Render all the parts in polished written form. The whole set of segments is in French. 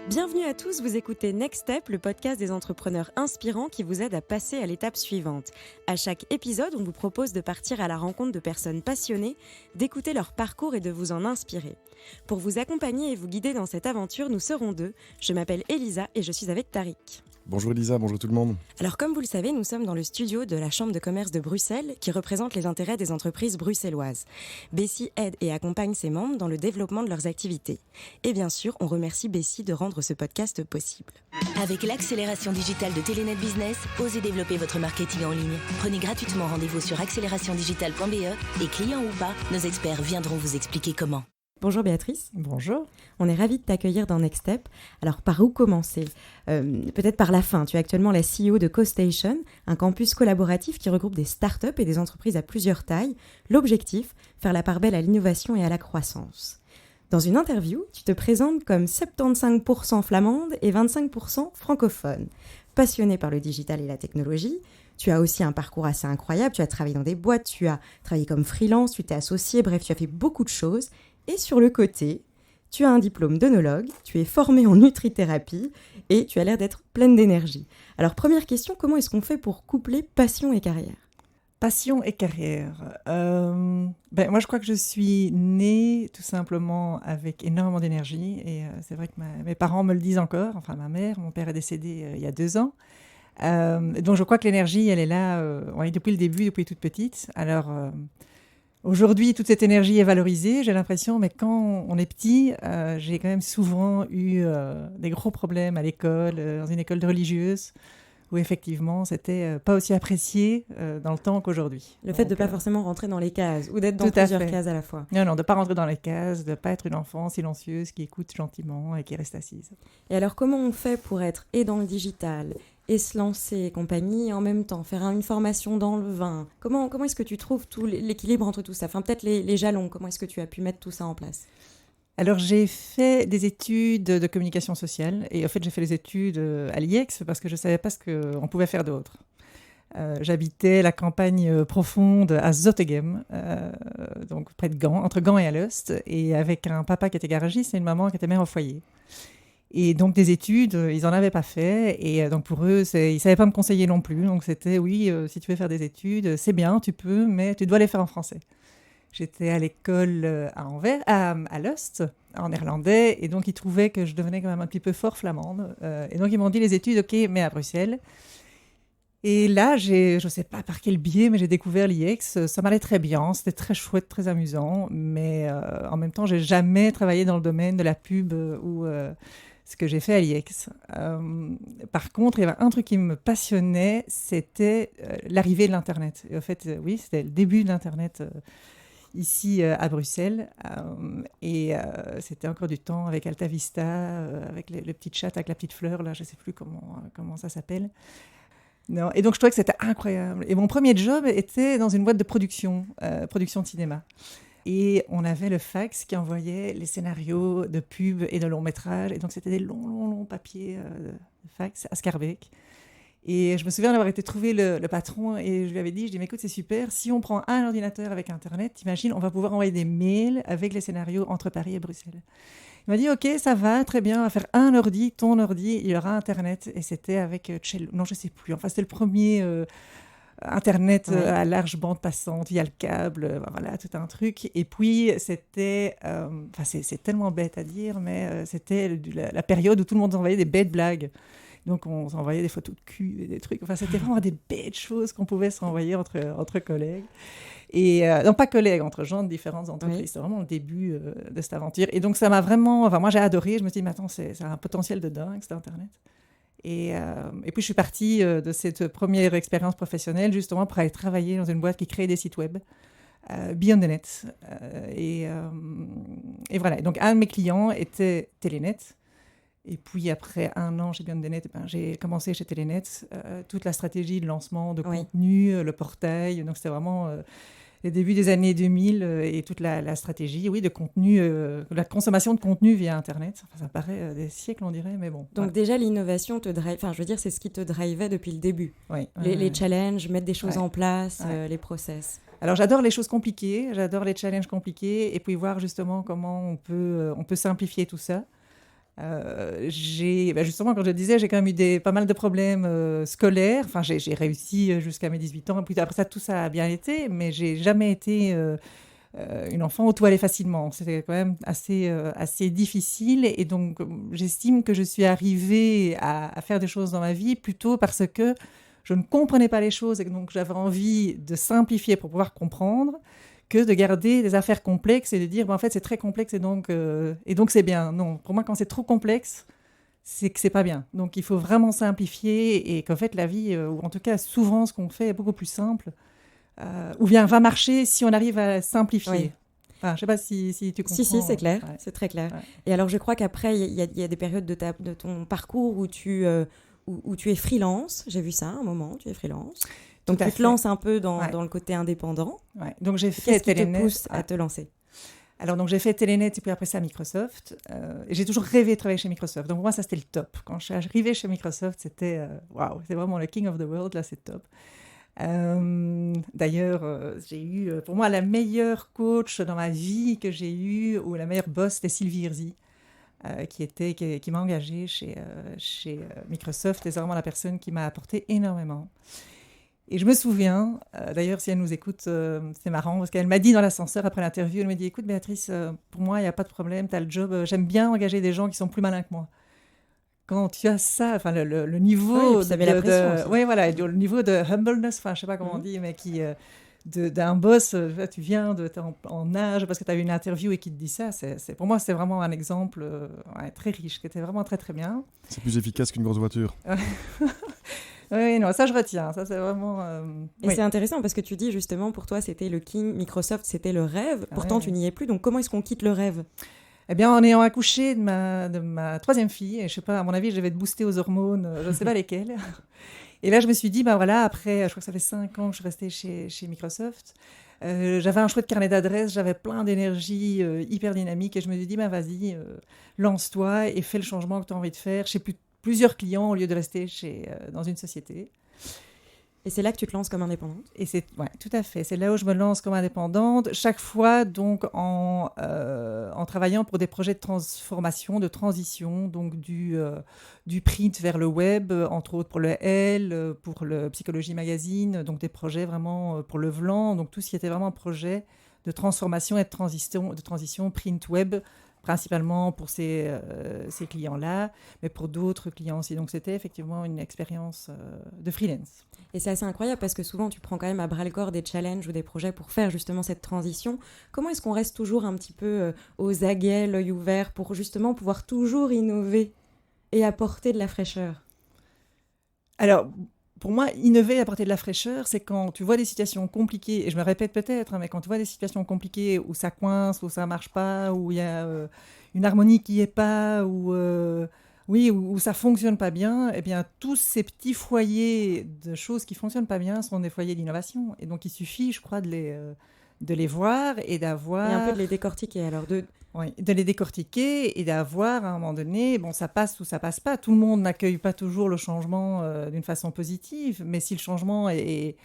Bienvenue à tous, vous écoutez Next Step, le podcast des entrepreneurs inspirants qui vous aide à passer à l'étape suivante. À chaque épisode, on vous propose de partir à la rencontre de personnes passionnées, d'écouter leur parcours et de vous en inspirer. Pour vous accompagner et vous guider dans cette aventure, nous serons deux. Je m'appelle Elisa et je suis avec Tariq. Bonjour Elisa, bonjour tout le monde. Alors comme vous le savez, nous sommes dans le studio de la Chambre de commerce de Bruxelles qui représente les intérêts des entreprises bruxelloises. Bessie aide et accompagne ses membres dans le développement de leurs activités. Et bien sûr, on remercie Bessie de rendre ce podcast possible. Avec l'accélération digitale de Telenet Business, osez développer votre marketing en ligne. Prenez gratuitement rendez-vous sur accélérationdigitale.be et clients ou pas, nos experts viendront vous expliquer comment. Bonjour Béatrice. Bonjour. On est ravis de t'accueillir dans Next Step. Alors, par où commencer ? Peut-être par la fin. Tu es actuellement la CEO de CoStation, un campus collaboratif qui regroupe des startups et des entreprises à plusieurs tailles. L'objectif, faire la part belle à l'innovation et à la croissance. Dans une interview, tu te présentes comme 75% flamande et 25% francophone. Passionnée par le digital et la technologie, tu as aussi un parcours assez incroyable. Tu as travaillé dans des boîtes, tu as travaillé comme freelance, tu t'es associée, bref, tu as fait beaucoup de choses. Et sur le côté, tu as un diplôme d'œnologue, tu es formée en nutrithérapie et tu as l'air d'être pleine d'énergie. Alors, première question, comment est-ce qu'on fait pour coupler passion et carrière ? Passion et carrière. Moi, je crois que je suis née tout simplement avec énormément d'énergie. Et c'est vrai que mes parents me le disent encore. Enfin, ma mère, mon père est décédé il y a 2 ans. Donc, je crois que l'énergie, elle est là depuis le début, depuis toute petite. Alors, aujourd'hui, toute cette énergie est valorisée, j'ai l'impression. Mais quand on est petit, j'ai quand même souvent eu des gros problèmes à l'école, dans une école de religieuse, où effectivement, c'était pas aussi apprécié dans le temps qu'aujourd'hui. Le fait de ne pas forcément rentrer dans les cases ou d'être dans Tout à plusieurs fait. cases à la fois. Non, de ne pas rentrer dans les cases, de ne pas être une enfant silencieuse qui écoute gentiment et qui reste assise. Et alors, comment on fait pour être et dans le digital et se lancer et compagnie, et en même temps faire une formation dans le vin ? Comment est-ce que tu trouves tout l'équilibre entre tout ça ? Enfin, peut-être les jalons, comment est-ce que tu as pu mettre tout ça en place ? Alors, j'ai fait des études de communication sociale et en fait, j'ai fait les études à l'IEX parce que je ne savais pas ce qu'on pouvait faire d'autre. J'habitais la campagne profonde à Zottegem, donc près de Gand, entre Gand et Alost, et avec un papa qui était garagiste et une maman qui était mère au foyer. Et donc, des études, ils n'en avaient pas fait. Et donc, pour eux, ils ne savaient pas me conseiller non plus. Donc, c'était, oui, si tu veux faire des études, c'est bien, tu peux, mais tu dois les faire en français. J'étais à l'école à Anvers, à Alost, en néerlandais. Et donc, ils trouvaient que je devenais quand même un petit peu fort flamande. Et donc, ils m'ont dit les études, OK, mais à Bruxelles. Et là, je ne sais pas par quel biais, mais j'ai découvert l'IEX. Ça m'allait très bien, c'était très chouette, très amusant. Mais en même temps, je n'ai jamais travaillé dans le domaine de la pub ou ce que j'ai fait à l'IEX. Par contre, il y avait un truc qui me passionnait, c'était l'arrivée de l'Internet. Et en fait, oui, c'était le début de l'Internet ici à Bruxelles. C'était encore du temps avec Alta Vista, avec le petit chat avec la petite fleur, là, je ne sais plus comment ça s'appelle. Non. Et donc, je trouvais que c'était incroyable. Et mon premier job était dans une boîte de production de cinéma. Et on avait le fax qui envoyait les scénarios de pub et de long métrage. Et donc, c'était des longs papiers de fax à Scarbeck. Et je me souviens d'avoir été trouver le patron et je lui avais dit, mais écoute, c'est super, si on prend un ordinateur avec Internet, t'imagines, on va pouvoir envoyer des mails avec les scénarios entre Paris et Bruxelles. Il m'a dit, OK, ça va, très bien, on va faire un ordi, ton ordi, il y aura Internet. Et c'était avec Cello, non, je ne sais plus, enfin, c'était le premier Internet à large bande passante, via le câble, voilà, tout un truc. Et puis, c'était, c'est tellement bête à dire, mais c'était la période où tout le monde envoyait des bêtes blagues. Donc, on s'envoyait des photos de cul et des trucs. Enfin, c'était vraiment des bêtes choses qu'on pouvait s'envoyer entre collègues. Et non, pas collègues, entre gens de différentes entreprises. Oui. C'est vraiment le début de cette aventure. Et donc, ça m'a vraiment... Enfin, moi, j'ai adoré. Je me suis dit, mais attends, ça a un potentiel de dingue, cet Internet. Et puis, je suis partie de cette première expérience professionnelle, justement, pour aller travailler dans une boîte qui crée des sites web, Beyond the Net. Et voilà. Donc, un de mes clients était Telenet. Et puis, après 1 an chez Beyond the Net, j'ai commencé chez Telenet toute la stratégie de lancement de contenu, le portail. Donc, c'était vraiment les débuts des années 2000 et toute la stratégie, oui, de contenu, la consommation de contenu via Internet. Enfin, ça paraît des siècles, on dirait, mais bon. Donc, déjà, l'innovation te drive. Enfin, je veux dire, c'est ce qui te drivait depuis le début. Oui. Les challenges, mettre des choses en place, les process. Alors, j'adore les choses compliquées, j'adore les challenges compliqués et puis voir justement comment on peut simplifier tout ça. Justement, quand je disais, j'ai quand même eu pas mal de problèmes scolaires. Enfin, j'ai réussi jusqu'à mes 18 ans. Et puis après ça, tout ça a bien été, mais j'ai jamais été une enfant où tout allait facilement. C'était quand même assez difficile. Et donc, j'estime que je suis arrivée à faire des choses dans ma vie plutôt parce que je ne comprenais pas les choses et que donc j'avais envie de simplifier pour pouvoir comprendre, que de garder des affaires complexes et de dire, en fait, c'est très complexe et donc c'est bien. Non, pour moi, quand c'est trop complexe, c'est que c'est pas bien. Donc, il faut vraiment simplifier et qu'en fait, la vie, ou en tout cas, souvent, ce qu'on fait est beaucoup plus simple, ou bien va marcher si on arrive à simplifier. Oui. Enfin, je sais pas si tu comprends. Si, c'est clair, Ouais. c'est très clair. Ouais. Et alors, je crois qu'après, il y a des périodes de ton parcours où tu es freelance. J'ai vu ça à un moment, tu es freelance. Donc, Tout à tu te fait. lances un peu dans le côté indépendant. Ouais. Donc, j'ai fait Qu'est-ce qui te Telenet. pousse à te lancer? Alors, donc, j'ai fait Telenet et puis après ça, Microsoft. Et j'ai toujours rêvé de travailler chez Microsoft. Donc, pour moi, ça, c'était le top. Quand je suis arrivée chez Microsoft, c'était waouh, c'est vraiment le king of the world. Là, c'est top. D'ailleurs, j'ai eu, pour moi, la meilleure coach dans ma vie que j'ai eue, ou la meilleure boss, c'était Sylvie Hirzi, qui m'a engagée chez Microsoft. Et c'est vraiment la personne qui m'a apporté énormément. Et je me souviens, d'ailleurs, si elle nous écoute, c'est marrant, parce qu'elle m'a dit dans l'ascenseur après l'interview, elle m'a dit, écoute Béatrice, pour moi, il n'y a pas de problème, tu as le job, j'aime bien engager des gens qui sont plus malins que moi. Quand tu as ça, enfin le niveau ça met la pression aussi. Oui, voilà, le niveau de humbleness, enfin je sais pas comment on dit, mais d'un boss, tu viens t'es en âge parce que tu as eu une interview et qui te dit ça, pour moi c'est vraiment un exemple très riche, qui était vraiment très très bien. C'est plus efficace qu'une grosse voiture. Oui, non, ça je retiens, ça c'est vraiment... Et c'est intéressant parce que tu dis justement, pour toi c'était le king, Microsoft c'était le rêve, pourtant tu n'y es plus, donc comment est-ce qu'on quitte le rêve? Eh bien, en ayant accouché de ma troisième fille, et je sais pas, à mon avis, je devais être boostée aux hormones, je ne sais pas lesquelles. Et là, je me suis dit, voilà, après, je crois que ça fait 5 ans que je suis restée chez Microsoft. J'avais un chouette carnet d'adresses, j'avais plein d'énergie hyper dynamique, et je me suis dit, vas-y, lance-toi et fais le changement que tu as envie de faire chez plusieurs clients au lieu de rester dans une société. Et c'est là que tu te lances comme indépendante? Et tout à fait. C'est là où je me lance comme indépendante. Chaque fois, donc, en travaillant pour des projets de transformation, de transition, donc du print vers le web, entre autres pour le L, pour le Psychologie Magazine, donc des projets vraiment pour le Vlan, donc tout ce qui était vraiment projet de transformation et de transition print web, principalement pour ces clients-là, mais pour d'autres clients aussi. Donc, c'était effectivement une expérience de freelance. Et c'est assez incroyable parce que souvent, tu prends quand même à bras-le-corps des challenges ou des projets pour faire justement cette transition. Comment est-ce qu'on reste toujours un petit peu aux aguets, l'œil ouvert, pour justement pouvoir toujours innover et apporter de la fraîcheur? Alors, pour moi, innover et apporter de la fraîcheur, c'est quand tu vois des situations compliquées, et je me répète peut-être, mais quand tu vois des situations compliquées où ça coince, où ça ne marche pas, où il y a une harmonie qui n'y est pas, où ça ne fonctionne pas bien, eh bien, tous ces petits foyers de choses qui ne fonctionnent pas bien sont des foyers d'innovation. Et donc, il suffit, je crois, de les voir et d'avoir... Et un peu de les décortiquer, alors Oui, de les décortiquer et d'avoir, à un moment donné, ça passe ou ça passe pas. Tout le monde n'accueille pas toujours le changement d'une façon positive, mais si le changement est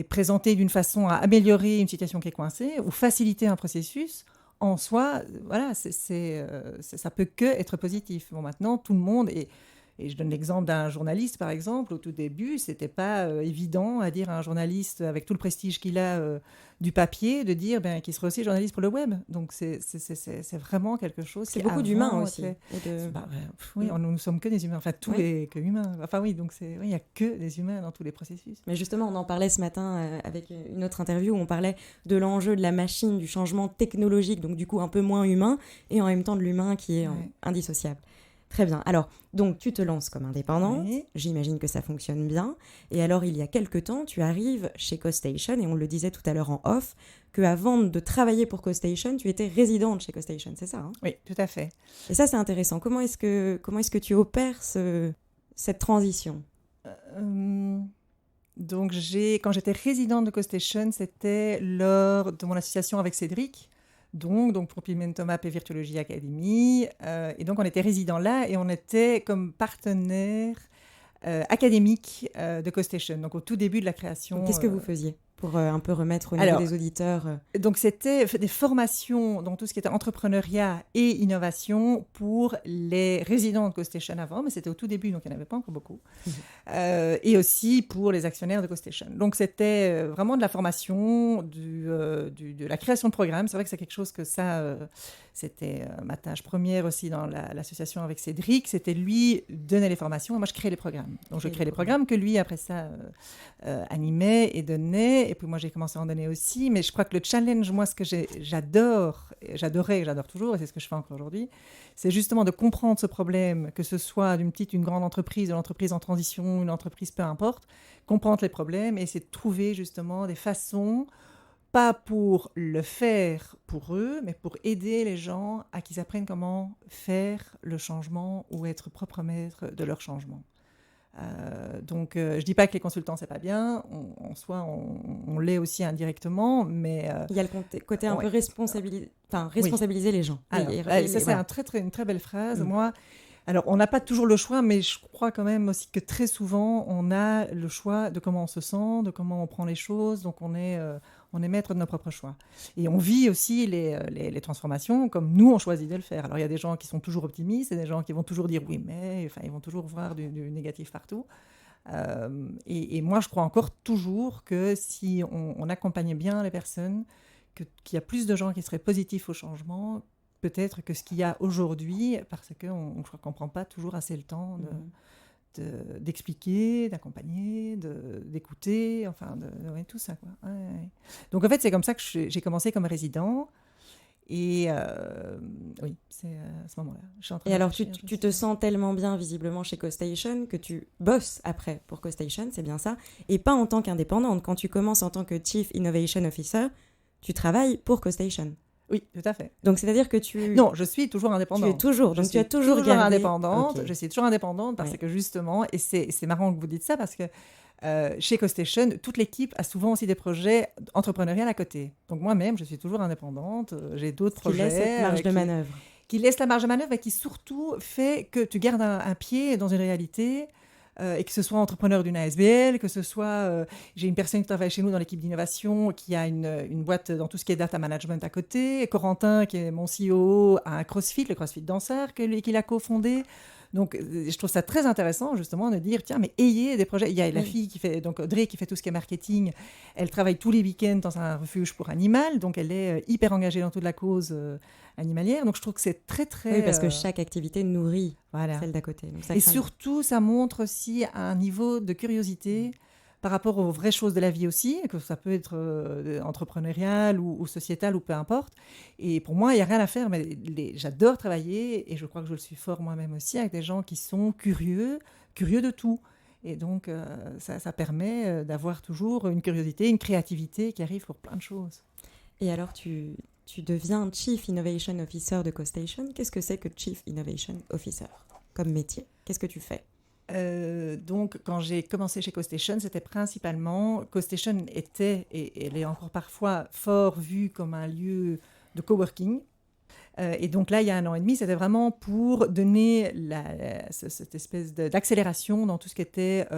présenté d'une façon à améliorer une situation qui est coincée ou faciliter un processus, en soi, voilà, ça peut que être positif. Bon, maintenant, tout le monde, et je donne l'exemple d'un journaliste, par exemple, au tout début, c'était pas évident à dire à un journaliste, avec tout le prestige qu'il a du papier, de dire qu'il serait aussi journaliste pour le web. Donc, c'est vraiment quelque chose... C'est beaucoup d'humains aussi. Oui, nous ne sommes que des humains. Enfin, tout est que humain. Enfin, oui, donc il n'y a que des humains dans tous les processus. Mais justement, on en parlait ce matin avec une autre interview où on parlait de l'enjeu de la machine, du changement technologique, donc du coup un peu moins humain, et en même temps de l'humain qui est indissociable. Très bien. Alors, donc, tu te lances comme indépendante. Oui. J'imagine que ça fonctionne bien. Et alors, il y a quelque temps, tu arrives chez CoStation, et on le disait tout à l'heure en off, qu'avant de travailler pour CoStation, tu étais résidente chez CoStation, c'est ça, hein? Oui, tout à fait. Et ça, c'est intéressant. Comment est-ce que tu opères cette transition? Donc, quand j'étais résidente de CoStation, c'était lors de mon association avec Cédric, donc pour Pigmentum App et Virtuologie Academy. Et donc, on était résidents là et on était comme partenaire académique de CoStation, donc au tout début de la création. Donc, qu'est-ce que vous faisiez? pour un peu remettre au niveau des auditeurs. Donc, c'était des formations dans tout ce qui était entrepreneuriat et innovation pour les résidents de CoStation avant, mais c'était au tout début, donc il n'y en avait pas encore beaucoup. Et aussi pour les actionnaires de CoStation. Donc, c'était vraiment de la formation, de la création de programmes. C'est vrai que c'est quelque chose que c'était ma tâche première aussi dans l'association avec Cédric. C'était lui donner les formations et moi, je créais les programmes. Donc, je créais les programmes que lui, après ça, animait et donnait. Et puis moi, j'ai commencé à en donner aussi. Mais je crois que le challenge, moi, ce que j'adorais et j'adore toujours, et c'est ce que je fais encore aujourd'hui, c'est justement de comprendre ce problème, que ce soit d'une petite, une grande entreprise, une entreprise en transition, une entreprise, peu importe, comprendre les problèmes et essayer de trouver justement des façons, pas pour le faire pour eux, mais pour aider les gens à qu'ils apprennent comment faire le changement ou être propre maître de leur changement. Donc, je ne dis pas que les consultants, c'est pas bien. En soi, on l'est aussi indirectement, mais... il y a le côté un peu responsabiliser les gens. Alors, ça, c'est une très belle phrase. Moi, alors, on n'a pas toujours le choix, mais je crois quand même aussi que très souvent, on a le choix de comment on se sent, de comment on prend les choses. Donc, on est maître de nos propres choix. Et on vit aussi les transformations comme nous, on choisit de le faire. Alors, il y a des gens qui sont toujours optimistes et des gens qui vont toujours dire oui, mais, enfin, ils vont toujours voir du négatif partout. Et moi, je crois encore toujours que si on accompagnait bien les personnes, qu'il y a plus de gens qui seraient positifs au changement, peut-être que ce qu'il y a aujourd'hui, parce qu'on je crois qu'on ne prend pas toujours assez le temps d'expliquer, d'accompagner, d'écouter, enfin, tout ça, quoi. Ouais. Donc, en fait, c'est comme ça que j'ai commencé comme résident. Et oui, c'est à ce moment-là. Et alors, tu te sens tellement bien, visiblement, chez CoStation, que tu bosses après pour CoStation, c'est bien ça, et pas en tant qu'indépendante. Quand tu commences en tant que Chief Innovation Officer, tu travailles pour CoStation. Oui, tout à fait. Donc, c'est-à-dire que tu... Non, je suis toujours indépendante. Tu es toujours, donc tu as toujours gardé... indépendante. Okay. Je suis toujours indépendante parce que justement, et c'est marrant que vous dites ça parce que chez CoStation, toute l'équipe a souvent aussi des projets entrepreneuriaux à côté. Donc moi-même, je suis toujours indépendante. J'ai d'autres projets. Qui laissent cette marge de manœuvre. Qui laisse la marge de manœuvre et qui surtout fait que tu gardes un pied dans une réalité... et que ce soit entrepreneur d'une ASBL, que ce soit... j'ai une personne qui travaille chez nous dans l'équipe d'innovation qui a une boîte dans tout ce qui est data management à côté. Corentin, qui est mon CEO, a un CrossFit, le CrossFit Danseur, qu'il a cofondé. Donc, je trouve ça très intéressant, justement, de dire, tiens, mais ayez des projets. Il y a la fille qui fait, donc Audrey, qui fait tout ce qui est marketing. Elle travaille tous les week-ends dans un refuge pour animal. Donc, elle est hyper engagée dans toute la cause animalière. Donc, je trouve que c'est très, très... Oui, parce que chaque activité nourrit celle d'à côté. Donc, et surtout, ça montre aussi un niveau de curiosité par rapport aux vraies choses de la vie aussi, que ça peut être entrepreneurial ou sociétal ou peu importe. Et pour moi, il n'y a rien à faire, mais j'adore travailler et je crois que je le suis fort moi-même aussi avec des gens qui sont curieux de tout. Et donc, ça permet d'avoir toujours une curiosité, une créativité qui arrive pour plein de choses. Et alors, tu deviens Chief Innovation Officer de CoStation. Qu'est-ce que c'est que Chief Innovation Officer comme métier? Qu'est-ce que tu fais? Donc, quand j'ai commencé chez CoStation, c'était principalement... CoStation était, et elle est encore parfois fort vue comme un lieu de coworking. Et donc là, il y a 1 an et demi, c'était vraiment pour donner cette espèce d'accélération dans tout ce qui était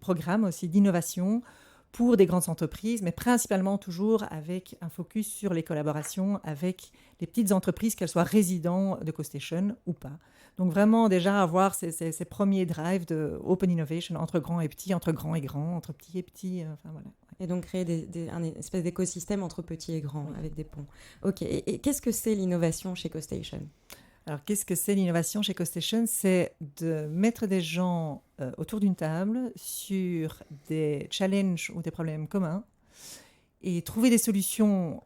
programme aussi d'innovation pour des grandes entreprises, mais principalement toujours avec un focus sur les collaborations avec les petites entreprises, qu'elles soient résidents de CoStation ou pas. Donc vraiment déjà avoir ces premiers drives de open innovation entre grands et petits, entre grands et grands, entre petits et petits, enfin voilà. Et donc créer un espèce d'écosystème entre petits et grands avec des ponts. Ok, et qu'est-ce que c'est l'innovation chez CoStation? Alors, qu'est-ce que c'est l'innovation chez CoStation? C'est de mettre des gens autour d'une table sur des challenges ou des problèmes communs et trouver des solutions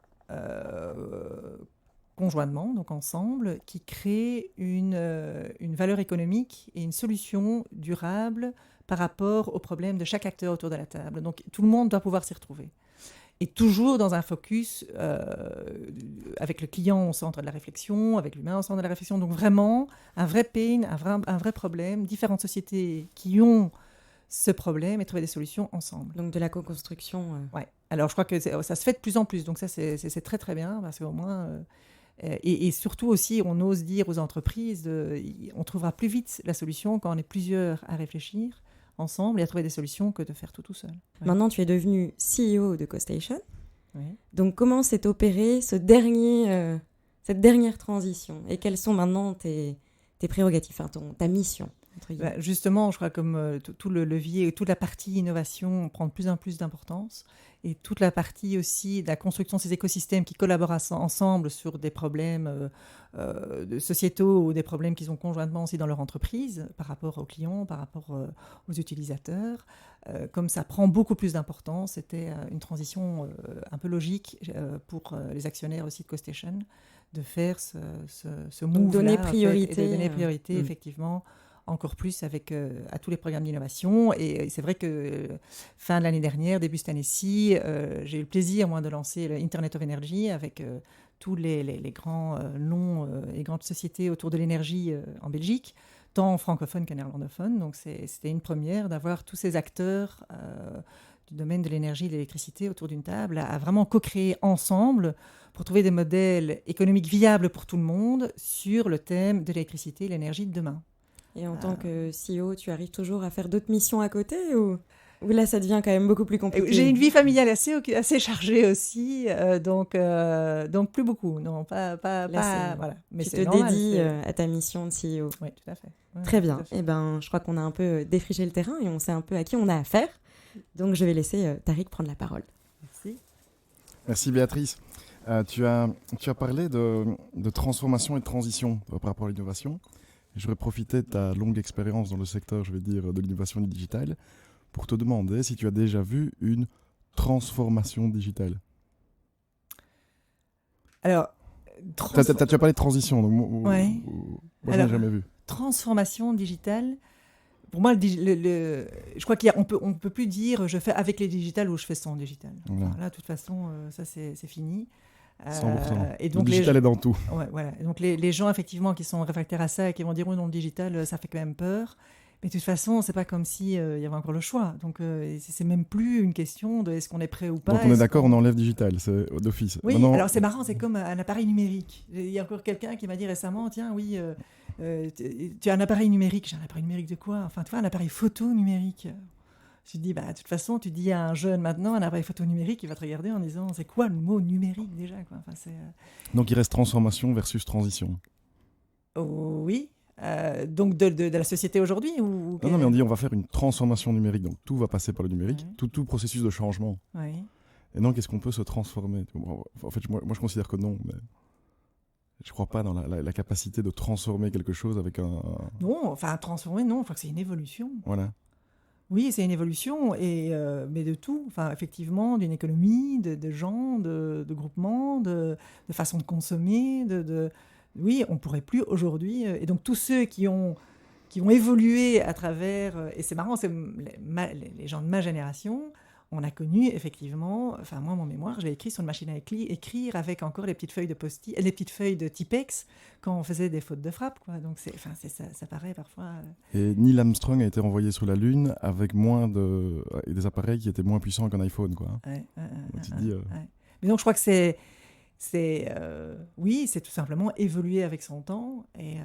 conjointement, donc ensemble, qui créent une valeur économique et une solution durable par rapport aux problèmes de chaque acteur autour de la table. Donc, tout le monde doit pouvoir s'y retrouver. Et toujours dans un focus avec le client au centre de la réflexion, avec l'humain au centre de la réflexion. Donc vraiment, un vrai pain, un vrai problème, différentes sociétés qui ont ce problème et trouver des solutions ensemble. Donc de la co-construction. Ouais. Alors je crois que ça se fait de plus en plus, donc ça c'est très très bien, parce qu'au moins... et surtout aussi, on ose dire aux entreprises, on trouvera plus vite la solution quand on est plusieurs à réfléchir, ensemble et à trouver des solutions que de faire tout seul. Ouais. Maintenant, tu es devenu CEO de CoStation. Oui. Donc, comment s'est opérée cette dernière transition? Et quelles sont maintenant tes prérogatives, ta mission entre guillemets? Justement, je crois comme tout le levier, toute la partie innovation prend de plus en plus d'importance. Et toute la partie aussi de la construction de ces écosystèmes qui collaborent ensemble sur des problèmes sociétaux ou des problèmes qu'ils ont conjointement aussi dans leur entreprise par rapport aux clients, par rapport aux utilisateurs. Comme ça prend beaucoup plus d'importance, c'était une transition un peu logique pour les actionnaires aussi de CoStation de faire ce move-là. Donner priorité. En fait, et de donner priorité, effectivement, encore plus à tous les programmes d'innovation. Et c'est vrai que fin de l'année dernière, début de cette année-ci, j'ai eu le plaisir, moi, de lancer le Internet of Energy avec tous les grands noms et grandes sociétés autour de l'énergie en Belgique, tant francophone que néerlandophone. Donc, c'était une première d'avoir tous ces acteurs du domaine de l'énergie et de l'électricité autour d'une table à vraiment co-créer ensemble pour trouver des modèles économiques viables pour tout le monde sur le thème de l'électricité et l'énergie de demain. Et en tant que CEO, tu arrives toujours à faire d'autres missions à côté ou là, ça devient quand même beaucoup plus compliqué? J'ai une vie familiale assez chargée aussi, donc plus beaucoup. Non, pas voilà. Mais tu te dédies à ta mission de CEO. Oui, tout à fait. Ouais, très bien. Eh ben, je crois qu'on a un peu défriché le terrain et on sait un peu à qui on a affaire. Donc, je vais laisser Tariq prendre la parole. Merci. Merci Béatrice. Tu as parlé de transformation et de transition par rapport à l'innovation. Je vais profiter de ta longue expérience dans le secteur, je vais dire, de l'innovation digitale pour te demander si tu as déjà vu une transformation digitale. Alors, tu as parlé de transition, donc moi je n'ai jamais vu. Transformation digitale, pour moi, je crois qu'on peut plus dire je fais avec les digitales ou je fais sans digital. Voilà. Enfin, là, de toute façon, ça c'est fini. 100%. Et donc le digital est dans tout. Ouais, voilà. Et donc les gens effectivement qui sont réfractaires à ça et qui vont dire oui, non, le digital, ça fait quand même peur. Mais de toute façon, c'est pas comme si y avait encore le choix. Donc c'est même plus une question de est-ce qu'on est prêt ou pas. Donc on est d'accord, on enlève digital, c'est d'office. Oui. Maintenant... Alors c'est marrant, c'est comme un appareil numérique. Il y a encore quelqu'un qui m'a dit récemment, tiens, oui, tu as un appareil numérique. J'ai un appareil numérique de quoi? Enfin, tu vois, un appareil photo numérique. Je dis, de toute façon, tu dis à un jeune maintenant, un appareil photo numérique, il va te regarder en disant, c'est quoi le mot numérique déjà, quoi. Enfin, Donc il reste transformation versus transition. Oui. Donc de la société aujourd'hui ou... Non, mais on dit on va faire une transformation numérique, donc tout va passer par le numérique, Oui. tout processus de changement. Oui. Et donc est-ce qu'on peut se transformer? En fait, moi je considère que non, mais je ne crois pas dans la capacité de transformer quelque chose avec un... Non, enfin transformer, non, enfin, c'est une évolution. Voilà. Oui, c'est une évolution, mais de tout. Enfin, effectivement, d'une économie, de gens, de groupements, de façon de consommer, Oui, on ne pourrait plus aujourd'hui. Et donc, tous ceux qui ont évolué à travers... Et c'est marrant, c'est les gens de ma génération, on a connu, effectivement... Enfin, moi, mon mémoire, je l'ai écrit sur une machine à écrire avec encore les petites feuilles de post-it, les petites feuilles de Tipex quand on faisait des fautes de frappe, quoi. Donc, ça paraît parfois... Et Neil Armstrong a été renvoyé sur la Lune avec et des appareils qui étaient moins puissants qu'un iPhone, quoi. Ouais. Mais donc, je crois que oui, c'est tout simplement évoluer avec son temps. Et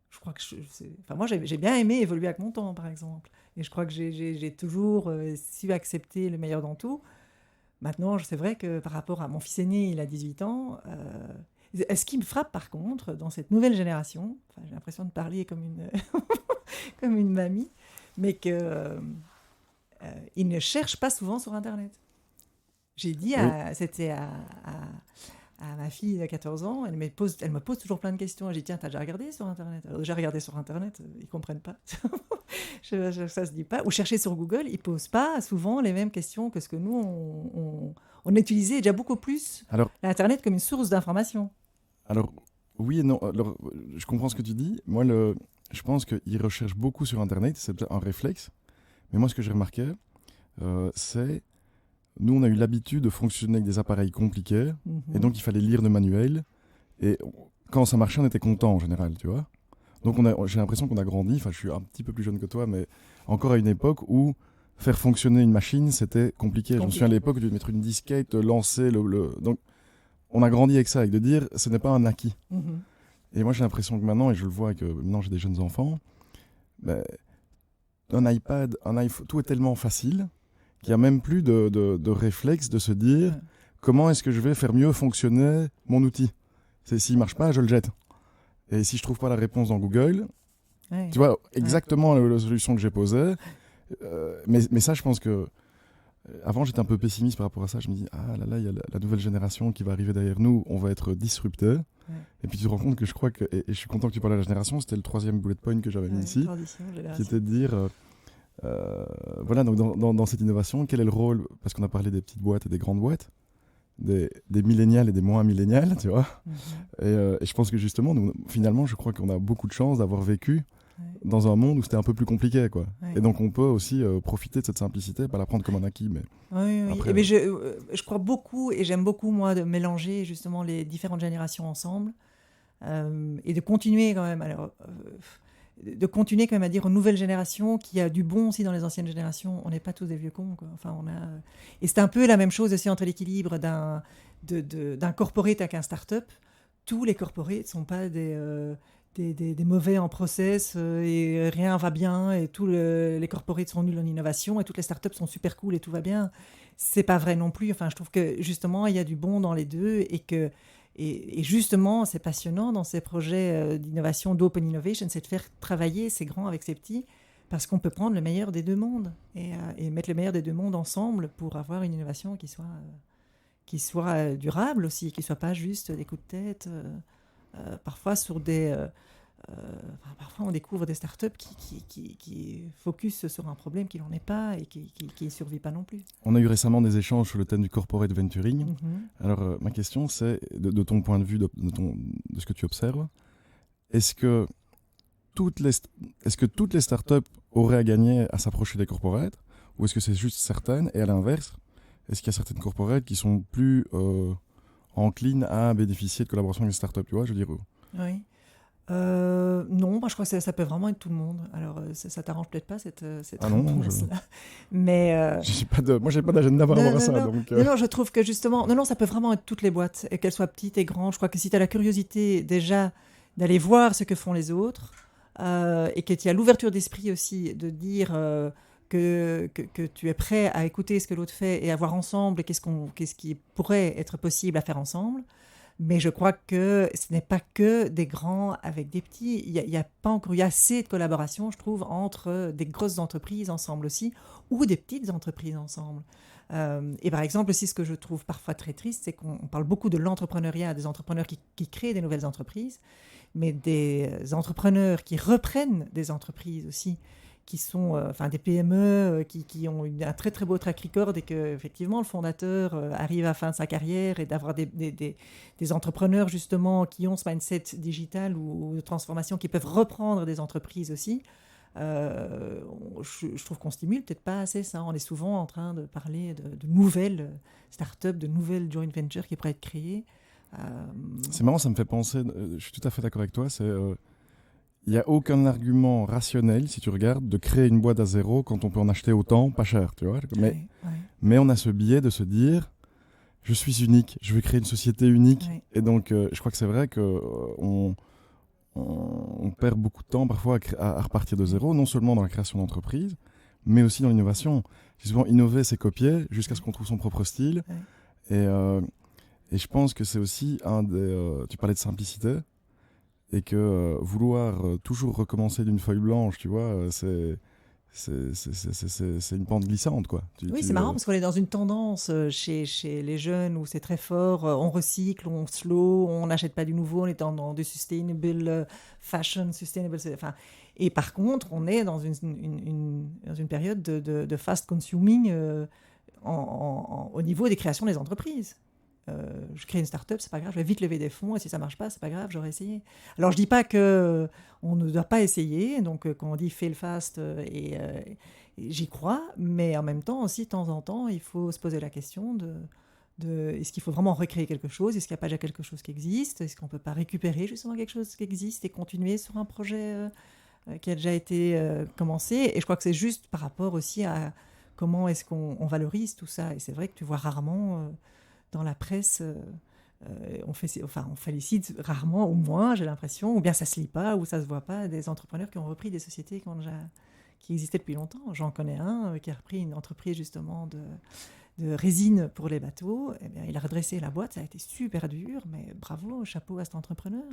je crois que moi, j'ai bien aimé évoluer avec mon temps, par exemple. Et je crois que j'ai toujours su accepter le meilleur dans tout. Maintenant, c'est vrai que par rapport à mon fils aîné, il a 18 ans. Ce qui me frappe, par contre, dans cette nouvelle génération, j'ai l'impression de parler comme comme une mamie, mais qu'ils ne cherchent pas souvent sur Internet. J'ai dit, c'était à ma fille de 14 ans, elle me pose toujours plein de questions. J'ai dit, tiens, t'as déjà regardé sur Internet? Alors, j'ai regardé sur Internet, ils ne comprennent pas. Ça se dit pas. Ou chercher sur Google, ils ne posent pas souvent les mêmes questions que ce que nous, on utilisait déjà beaucoup plus l'Internet comme une source d'information. Alors, oui et non. Alors, je comprends ce que tu dis. Moi, je pense qu'ils recherchent beaucoup sur Internet, c'est peut-être un réflexe. Mais moi, ce que j'ai remarqué, c'est... Nous, on a eu l'habitude de fonctionner avec des appareils compliqués, et donc il fallait lire le manuel. Et quand ça marchait, on était content en général, tu vois. Donc j'ai l'impression qu'on a grandi, enfin je suis un petit peu plus jeune que toi, mais encore à une époque où faire fonctionner une machine, c'était compliqué. Je me souviens à l'époque, tu devais mettre une disquette, lancer Donc on a grandi avec ça, avec de dire, ce n'est pas un acquis. Et moi j'ai l'impression que maintenant, et je le vois que maintenant j'ai des jeunes enfants, un iPad, un iPhone, tout est tellement facile qu'il n'y a même plus de réflexe de se dire comment est-ce que je vais faire mieux fonctionner mon outil. S'il ne marche pas, je le jette. Et si je ne trouve pas la réponse dans Google, tu vois, exactement la solution que j'ai posée. Mais ça, je pense que avant, j'étais un peu pessimiste par rapport à ça. Je me dis, ah là là, il y a la nouvelle génération qui va arriver derrière nous, on va être disrupté. Et puis tu te rends compte que je crois que, et je suis content que tu parles de la génération, c'était le 3e bullet point que j'avais mis ici, qui était de dire, voilà, donc dans cette innovation, quel est le rôle, parce qu'on a parlé des petites boîtes et des grandes boîtes, des millénials et des moins millénials, tu vois. Et je pense que justement, nous, finalement, je crois qu'on a beaucoup de chance d'avoir vécu dans un monde où c'était un peu plus compliqué, quoi. Et donc on peut aussi profiter de cette simplicité, pas la prendre comme un acquis, mais après, mais je crois beaucoup et j'aime beaucoup moi de mélanger justement les différentes générations ensemble et de continuer quand même à dire aux nouvelles générations qu'il y a du bon aussi dans les anciennes générations. On n'est pas tous des vieux cons, quoi. Enfin, et c'est un peu la même chose aussi entre l'équilibre d'un corporate avec un start-up. Tous les corporates ne sont pas des mauvais en process et rien va bien et tous les corporates sont nuls en innovation et toutes les startups sont super cool et tout va bien. C'est pas vrai non plus. Enfin, je trouve que justement il y a du bon dans les deux et justement c'est passionnant dans ces projets d'innovation, d'open innovation, c'est de faire travailler ces grands avec ces petits parce qu'on peut prendre le meilleur des deux mondes et mettre le meilleur des deux mondes ensemble pour avoir une innovation qui soit durable aussi, qui soit pas juste des coups de tête. Parfois parfois on découvre des startups qui focus sur un problème qui n'en est pas et qui ne survit pas non plus. On a eu récemment des échanges sur le thème du corporate venturing. Alors ma question c'est, de ton point de vue, de ce que tu observes, est-ce que toutes les startups auraient à gagner à s'approcher des corporates, ou est-ce que c'est juste certaines, et à l'inverse, est-ce qu'il y a certaines corporates qui sont plus enclines à bénéficier de collaboration avec les startups, tu vois, je veux dire. Oui. Non, moi je crois que ça peut vraiment être tout le monde. Alors ça t'arrange peut-être pas cette réponse-là. Mais moi j'ai pas d'agenda par rapport à ça. Non, je trouve que justement, non, ça peut vraiment être toutes les boîtes, et qu'elles soient petites et grandes. Je crois que si tu as la curiosité déjà d'aller voir ce que font les autres, et que tu as l'ouverture d'esprit aussi de dire que tu es prêt à écouter ce que l'autre fait et à voir ensemble qu'est-ce qui pourrait être possible à faire ensemble. Mais je crois que ce n'est pas que des grands avec des petits. Il y a pas encore eu assez de collaboration, je trouve, entre des grosses entreprises ensemble aussi, ou des petites entreprises ensemble. Et par exemple, aussi, ce que je trouve parfois très triste, c'est qu'on parle beaucoup de l'entrepreneuriat, des entrepreneurs qui créent des nouvelles entreprises, mais des entrepreneurs qui reprennent des entreprises aussi, qui sont des PME qui ont un très très beau track record, et que effectivement le fondateur arrive à la fin de sa carrière, et d'avoir des entrepreneurs justement qui ont ce mindset digital ou de transformation, qui peuvent reprendre des entreprises aussi. Je trouve qu'on stimule peut-être pas assez ça. On est souvent en train de parler de nouvelles startups, de nouvelles joint ventures qui pourraient être créées. C'est marrant, ça me fait penser, je suis tout à fait d'accord avec toi, il n'y a aucun argument rationnel, si tu regardes, de créer une boîte à zéro quand on peut en acheter autant, pas cher, tu vois. Mais on a ce biais de se dire, je suis unique, je veux créer une société unique. Et donc, je crois que c'est vrai qu'on perd beaucoup de temps parfois à repartir de zéro, non seulement dans la création d'entreprise, mais aussi dans l'innovation. Souvent, innover, c'est copier jusqu'à ce qu'on trouve son propre style. Et je pense que c'est aussi tu parlais de simplicité, et que vouloir toujours recommencer d'une feuille blanche, tu vois, c'est une pente glissante, quoi. C'est marrant parce qu'on est dans une tendance chez les jeunes où c'est très fort, on recycle, on slow, on n'achète pas du nouveau, on est dans du sustainable fashion, et par contre, on est dans une période de fast consuming au niveau des créations des entreprises. Je crée une start-up, c'est pas grave, je vais vite lever des fonds, et si ça marche pas, c'est pas grave, j'aurais essayé. Alors je dis pas que on ne doit pas essayer, donc quand on dit fail fast, j'y crois, mais en même temps aussi, de temps en temps, il faut se poser la question de est-ce qu'il faut vraiment recréer quelque chose, est-ce qu'il n'y a pas déjà quelque chose qui existe, est-ce qu'on peut pas récupérer justement quelque chose qui existe et continuer sur un projet qui a déjà été commencé. Et je crois que c'est juste par rapport aussi à comment est-ce qu'on valorise tout ça. Et c'est vrai que tu vois rarement dans la presse, on félicite rarement, au moins, j'ai l'impression, ou bien ça se lit pas, ou ça se voit pas, des entrepreneurs qui ont repris des sociétés qui ont qui existait depuis longtemps. J'en connais un qui a repris une entreprise justement de résine pour les bateaux. Eh bien, il a redressé la boîte, ça a été super dur, mais bravo, chapeau à cet entrepreneur.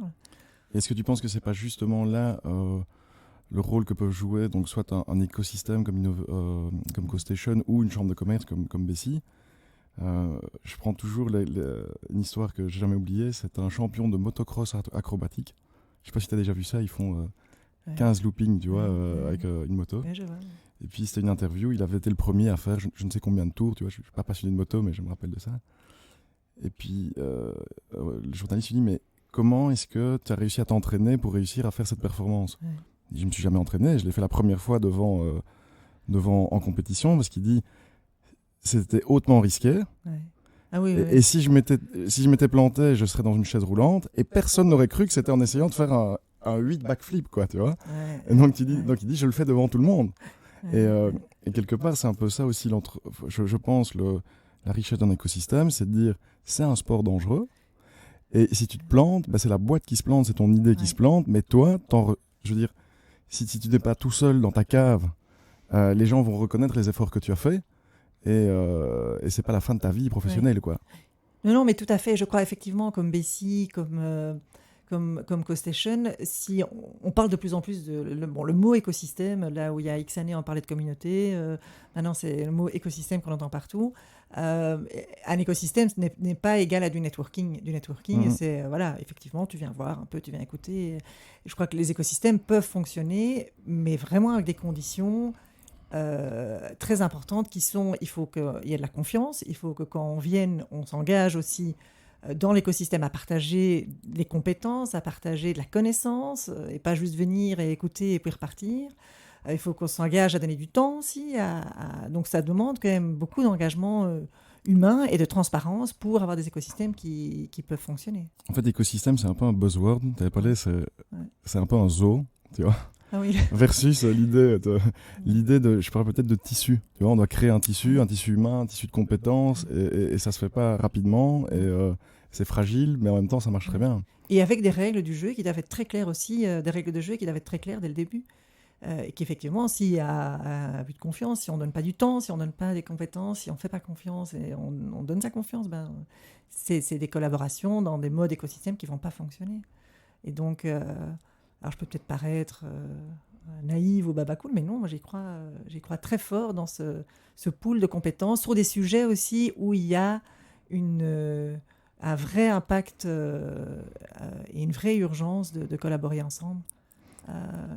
Est-ce que tu penses que c'est pas justement là le rôle que peuvent jouer donc soit un écosystème comme CoStation ou une chambre de commerce comme Bessie? Je prends toujours une histoire que j'ai jamais oubliée. C'est un champion de motocross acrobatique. Je sais pas si tu as déjà vu ça. Ils font 15 loopings, tu vois, avec une moto. Ouais, je vois. Et puis c'était une interview. Il avait été le premier à faire je ne sais combien de tours. Tu vois, je suis pas passionné de moto, mais je me rappelle de ça. Et puis le journaliste lui dit mais comment est-ce que tu as réussi à t'entraîner pour réussir à faire cette performance? Ouais. Je me suis jamais entraîné. Je l'ai fait la première fois devant en compétition parce qu'il dit c'était hautement risqué. Ouais. Ah oui, Et si je m'étais planté, je serais dans une chaise roulante et personne n'aurait cru que c'était en essayant de faire un 8 backflip, quoi, tu vois. Ouais. Et donc il dit je le fais devant tout le monde. Ouais. Et quelque part c'est un peu ça aussi je pense la richesse d'un écosystème, c'est de dire c'est un sport dangereux et si tu te plantes, c'est la boîte qui se plante, c'est ton idée qui se plante, mais toi je veux dire si tu n'es pas tout seul dans ta cave, les gens vont reconnaître les efforts que tu as faits et c'est pas la fin de ta vie professionnelle, quoi. Non, mais tout à fait. Je crois effectivement, comme Bessie, comme CoStation, si on parle de plus en plus le mot écosystème, là où il y a X années on parlait de communauté, maintenant c'est le mot écosystème qu'on entend partout. Un écosystème n'est pas égal à du networking. Du networking, c'est voilà, effectivement, tu viens voir un peu, tu viens écouter. Et je crois que les écosystèmes peuvent fonctionner, mais vraiment avec des conditions très importantes qui sont, il faut qu'il y ait de la confiance, il faut que quand on vienne, on s'engage aussi dans l'écosystème à partager les compétences, à partager de la connaissance, et pas juste venir et écouter et puis repartir. Il faut qu'on s'engage à donner du temps aussi. Donc ça demande quand même beaucoup d'engagement humain et de transparence pour avoir des écosystèmes qui peuvent fonctionner. En fait, écosystème, c'est un peu un buzzword. Tu avais parlé, c'est un peu un zoo, tu vois. Ah oui. Versus l'idée de, je parle peut-être de tissu. Tu vois, on doit créer un tissu humain, un tissu de compétences, et ça se fait pas rapidement, et c'est fragile, mais en même temps, ça marche très bien. Et avec des règles du jeu qui doivent être très claires aussi, des règles de jeu qui doivent être très claires dès le début. Et qu'effectivement, s'il y a abus de confiance, si on ne donne pas du temps, si on ne donne pas des compétences, si on ne fait pas confiance et on donne sa confiance, c'est des collaborations dans des modes écosystèmes qui ne vont pas fonctionner. Et donc, alors je peux peut-être paraître naïve ou babacool, mais non, moi j'y crois très fort dans ce pool de compétences sur des sujets aussi où il y a un vrai impact et une vraie urgence de collaborer ensemble.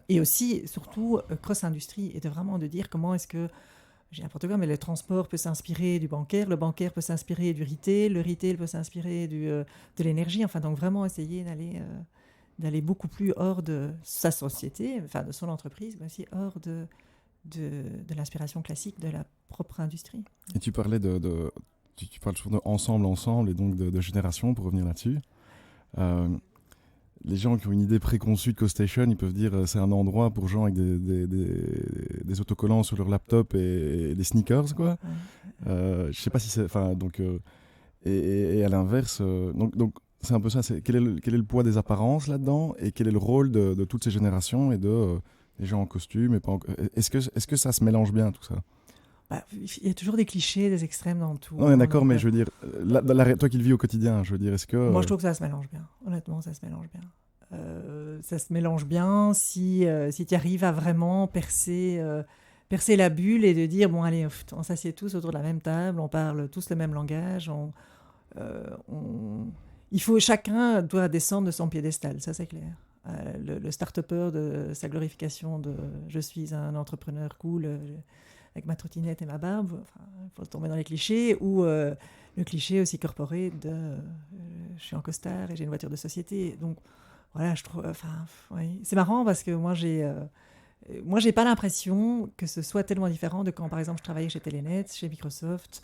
Et aussi, surtout, cross-industrie, et de dire comment est-ce que, j'ai n'importe quoi, mais le transport peut s'inspirer du bancaire, le bancaire peut s'inspirer du retail, le retail peut s'inspirer de l'énergie, enfin, donc vraiment essayer d'aller beaucoup plus hors de sa société, enfin de son entreprise, mais aussi hors de l'inspiration classique de la propre industrie. Et tu parlais tu parles souvent de ensemble, et donc de génération, pour revenir là-dessus. Les gens qui ont une idée préconçue de CoStation, ils peuvent dire c'est un endroit pour gens avec des autocollants sur leur laptop et des sneakers, quoi. Je sais pas si c'est... Enfin, donc... et à l'inverse... donc c'est un peu ça. Quel est le poids des apparences là-dedans, et quel est le rôle de toutes ces générations et des gens en costume et pas Est-ce que ça se mélange bien, tout ça? Il y a toujours des clichés, des extrêmes dans tout. Non, d'accord, mais je veux dire, toi qui le vis au quotidien, je veux dire, est-ce que... Moi, je trouve que ça se mélange bien. Honnêtement, ça se mélange bien. Ça se mélange bien si tu arrives à vraiment percer la bulle et de dire, bon, allez, on s'assied tous autour de la même table, on parle tous le même langage, chacun doit descendre de son piédestal, ça c'est clair. Le start-upper de sa glorification de « je suis un entrepreneur cool », avec ma trottinette et ma barbe, il faut tomber dans les clichés, ou le cliché aussi corporé de je suis en costard et j'ai une voiture de société. Donc voilà, je trouve, oui. C'est marrant parce que moi j'ai pas l'impression que ce soit tellement différent de quand par exemple je travaillais chez Telenet, chez Microsoft,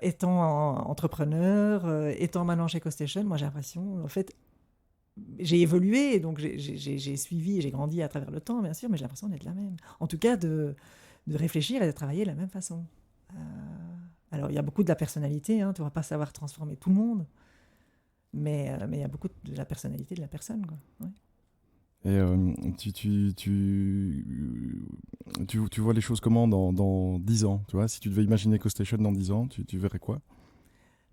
étant entrepreneur, étant maintenant chez CoStation. Moi j'ai l'impression, en fait, j'ai évolué, donc j'ai suivi et j'ai grandi à travers le temps, bien sûr, mais j'ai l'impression d'être la même. En tout cas, de réfléchir et de travailler de la même façon. Alors, il y a beaucoup de la personnalité, tu ne vas pas savoir transformer tout le monde, mais il y a beaucoup de la personnalité de la personne, quoi. Ouais. Et tu vois les choses comment dans 10 ans, tu vois? Si tu devais imaginer CoStation dans 10 ans, tu verrais quoi?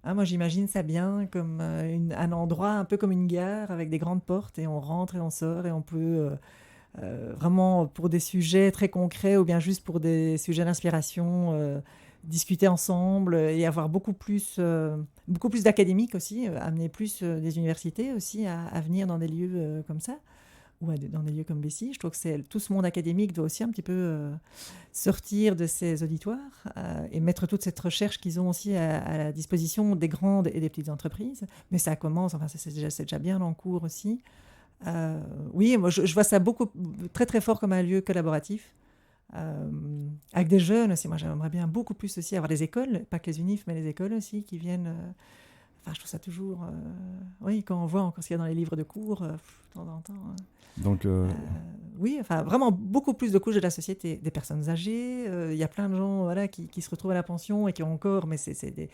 Moi, j'imagine ça bien comme un endroit un peu comme une gare avec des grandes portes et on rentre et on sort et on peut vraiment pour des sujets très concrets ou bien juste pour des sujets d'inspiration discuter ensemble et avoir beaucoup plus d'académiques aussi, amener plus des universités aussi à venir dans des lieux comme ça ou dans des lieux comme Bessie. Je trouve que tout ce monde académique doit aussi un petit peu sortir de ces auditoires et mettre toute cette recherche qu'ils ont aussi à la disposition des grandes et des petites entreprises. Mais ça commence, enfin c'est déjà bien en cours aussi. Oui, moi je vois ça très très fort comme un lieu collaboratif. Avec des jeunes aussi, moi j'aimerais bien beaucoup plus aussi avoir des écoles, pas que les unifs, mais les écoles aussi qui viennent. Enfin, je trouve ça toujours. Oui, quand on voit encore ce qu'il y a dans les livres de cours, de temps en temps. Donc, oui, enfin, vraiment beaucoup plus de couches de la société. Des personnes âgées, il y a plein de gens voilà, qui se retrouvent à la pension et qui ont encore, mais c'est des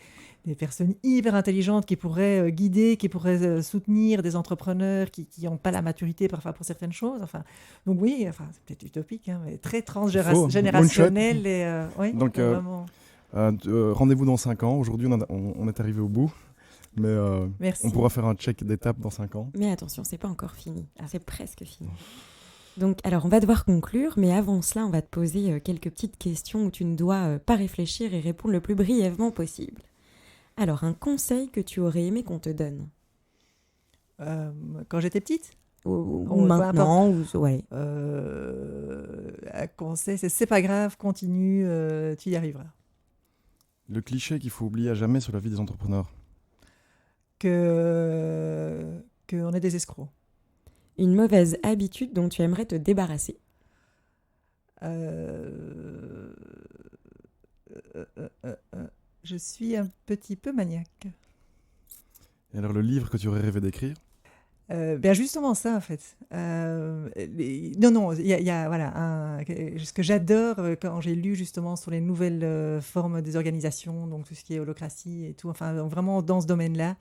personnes hyper intelligentes qui pourraient guider, qui pourraient soutenir des entrepreneurs qui n'ont pas la maturité parfois pour certaines choses. Enfin, donc oui, enfin, c'est peut-être utopique, hein, mais très transgénérationnel. Oui, donc, vraiment. Rendez-vous dans 5 ans. Aujourd'hui, on est arrivé au bout. Mais on pourra faire un check d'étape dans 5 ans. Mais attention, c'est pas encore fini. C'est presque fini. Donc, alors, on va devoir conclure, mais avant cela, on va te poser quelques petites questions où tu ne dois pas réfléchir et répondre le plus brièvement possible. Alors, un conseil que tu aurais aimé qu'on te donne? Quand j'étais petite? Ou maintenant ouais. Un conseil, c'est pas grave, continue, tu y arriveras. Le cliché qu'il faut oublier à jamais sur la vie des entrepreneurs? Qu'on est des escrocs. Une mauvaise habitude dont tu aimerais te débarrasser? Je suis un petit peu maniaque. Et alors, le livre que tu aurais rêvé d'écrire? Bien justement ça en fait. Non, il y a voilà ce que j'adore quand j'ai lu justement sur les nouvelles formes des organisations, donc tout ce qui est holacratie et tout. Enfin vraiment dans ce domaine-là.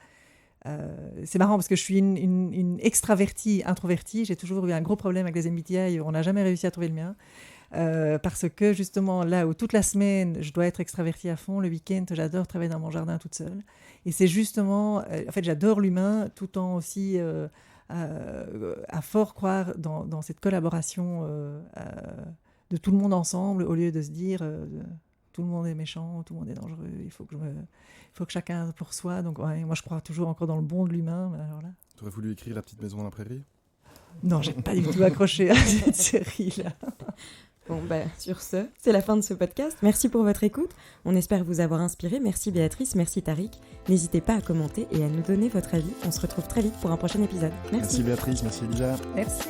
C'est marrant parce que je suis une extravertie, introvertie. J'ai toujours eu un gros problème avec les MBTI. On n'a jamais réussi à trouver le mien. Parce que justement, là où toute la semaine, je dois être extravertie à fond, le week-end, j'adore travailler dans mon jardin toute seule. Et c'est justement, en fait, j'adore l'humain tout en aussi à fort croire dans cette collaboration de tout le monde ensemble au lieu de se dire tout le monde est méchant, tout le monde est dangereux, il faut que chacun pour soi. Donc ouais, moi je crois toujours encore dans le bon de l'humain. Alors là. Tu aurais voulu écrire La petite maison dans la prairie? Non, j'ai pas du tout accroché à cette série-là. Bon, sur ce, c'est la fin de ce podcast. Merci pour votre écoute. On espère vous avoir inspiré. Merci Béatrice, merci Tariq. N'hésitez pas à commenter et à nous donner votre avis. On se retrouve très vite pour un prochain épisode. Merci Béatrice, merci Elisa. Merci.